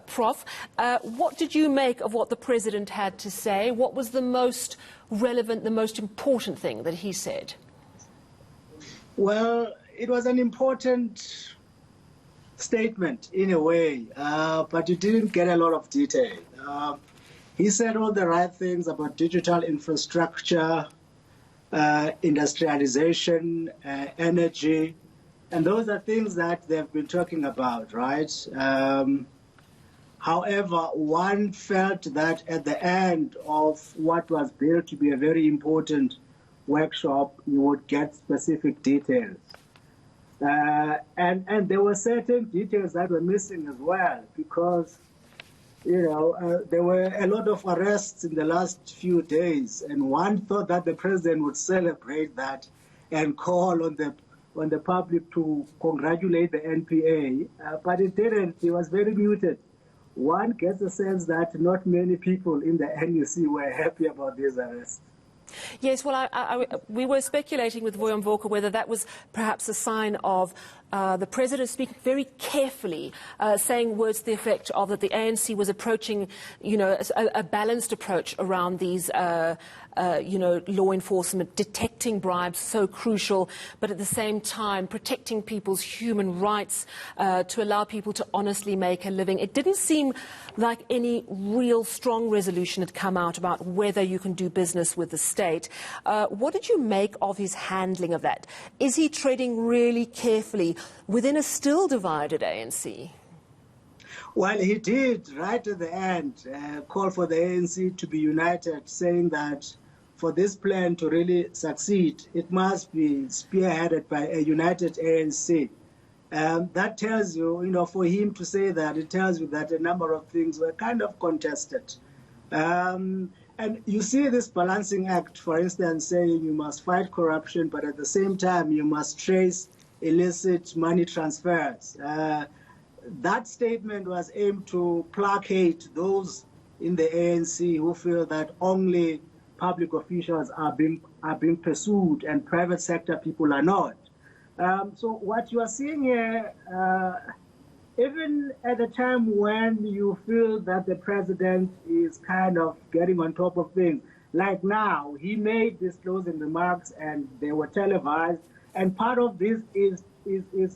Prof. What did you make of what the President had to say? What was the most relevant, the most important thing that he said? Well, it was an important statement in a way, but it didn't get a lot of detail. He said all the right things about digital infrastructure, industrialization, energy, and those are things that they've been talking about, right? However, one felt that at the end of what was built to be a very important workshop, you would get specific details. And there were certain details that were missing as well because, there were a lot of arrests in the last few days, and one thought that the president would celebrate that and call on the public to congratulate the NPA, but it didn't. He was very muted. One gets the sense that not many people in the NEC were happy about these arrests. Yes, well, we were speculating with Voyamvoka whether that was perhaps a sign of the President speaking very carefully, saying words to the effect of that the ANC was approaching, a balanced approach around these, law enforcement, detecting bribes, so crucial, but at the same time protecting people's human rights to allow people to honestly make a living. It didn't seem like any real strong resolution had come out about whether you can do business with the state. What did you make of his handling of that? Is he treading really carefully within a still divided ANC? Well, he did, right at the end, call for the ANC to be united, saying that for this plan to really succeed, it must be spearheaded by a united ANC. That tells you, for him to say that, it tells you that a number of things were kind of contested. And you see this balancing act, for instance, saying you must fight corruption, but at the same time you must trace illicit money transfers. That statement was aimed to placate those in the ANC who feel that only public officials are being pursued and private sector people are not. So what you are seeing here, even at a time when you feel that the president is kind of getting on top of things, like now, he made these closing remarks and they were televised, and part of this is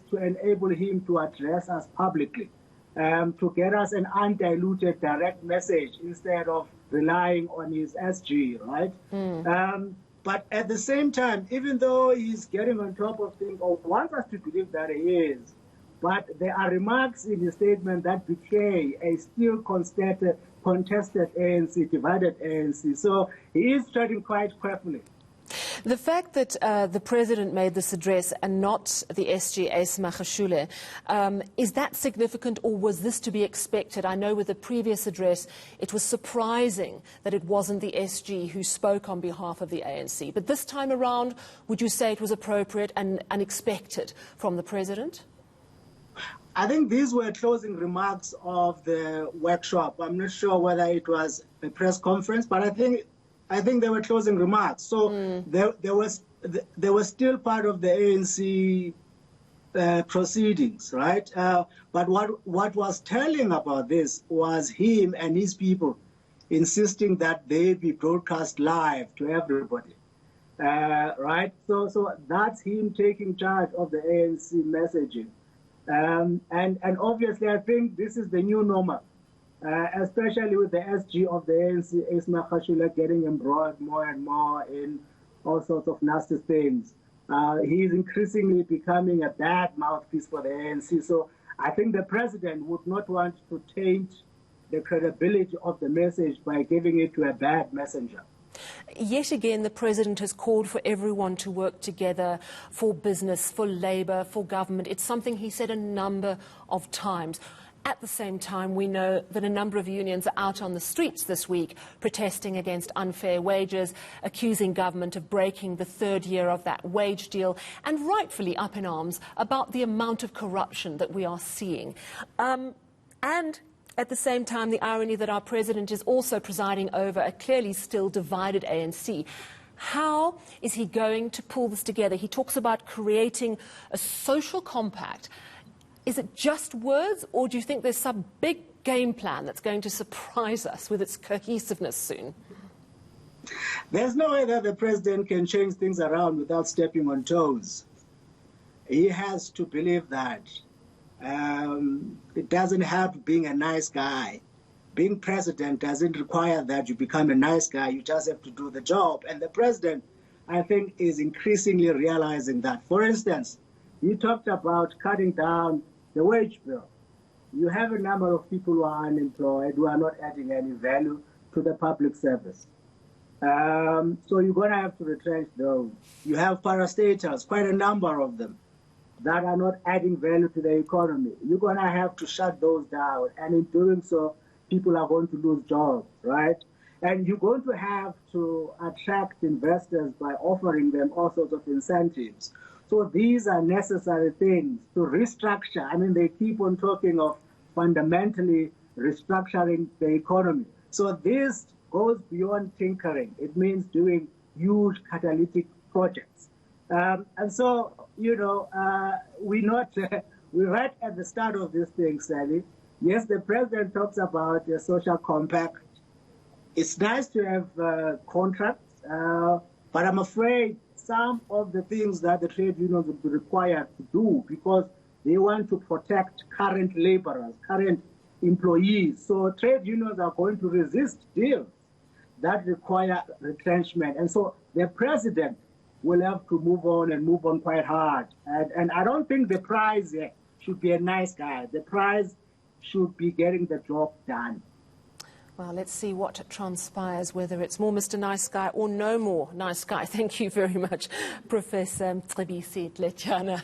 to enable him to address us publicly, to get us an undiluted direct message instead of relying on his SG, right? But at the same time, even though he's getting on top of things, or wants us to believe that he is, but there are remarks in his statement that betray a still contested ANC, divided ANC. So he is treading quite carefully. The fact that the President made this address and not the SG Ace Magashule, is that significant, or was this to be expected? I know with the previous address it was surprising that it wasn't the SG who spoke on behalf of the ANC. But this time around, would you say it was appropriate and expected from the President? I think these were closing remarks of the workshop. I'm not sure whether it was a press conference, but I think they were closing remarks. So they were still part of the ANC proceedings, right? But what was telling about this was him and his people insisting that they be broadcast live to everybody, right? So that's him taking charge of the ANC messaging. And obviously, I think this is the new normal. Especially with the SG of the ANC, Isma Khashula, getting embroiled more and more in all sorts of nasty things. He's increasingly becoming a bad mouthpiece for the ANC. So I think the president would not want to taint the credibility of the message by giving it to a bad messenger. Yet again, the President has called for everyone to work together for business, for labour, for government. It's something he said a number of times. At the same time, we know that a number of unions are out on the streets this week protesting against unfair wages, accusing government of breaking the third year of that wage deal, and rightfully up in arms about the amount of corruption that we are seeing. And at the same time, the irony that our President is also presiding over a clearly still divided ANC. How is he going to pull this together? He talks about creating a social compact. Is it just words, or do you think there's some big game plan that's going to surprise us with its cohesiveness soon? There's no way that the president can change things around without stepping on toes. He has to believe that it doesn't help being a nice guy. Being president doesn't require that you become a nice guy. You just have to do the job. And the president, I think, is increasingly realizing that. For instance, he talked about cutting down the wage bill. You have a number of people who are unemployed, who are not adding any value to the public service. So you're going to have to retrench those. You have parastatals, quite a number of them, that are not adding value to the economy. You're going to have to shut those down. And in doing so, people are going to lose jobs, right? And you're going to have to attract investors by offering them all sorts of incentives. So these are necessary things to restructure. I mean, they keep on talking of fundamentally restructuring the economy. So this goes beyond tinkering. It means doing huge catalytic projects. And so, you know, we're right at the start of this thing, Sally. Yes, the president talks about a social compact. It's nice to have contracts, but I'm afraid some of the things that the trade unions will be required to do, because they want to protect current laborers, current employees. So trade unions are going to resist deals that require retrenchment. And so the president will have to move on and move on quite hard. And I don't think the prize should be a nice guy. The prize should be getting the job done. Well, let's see what transpires, whether it's more Mr. Nice Guy or no more Nice Guy. Thank you very much, Professor Mcebisi Dletsana.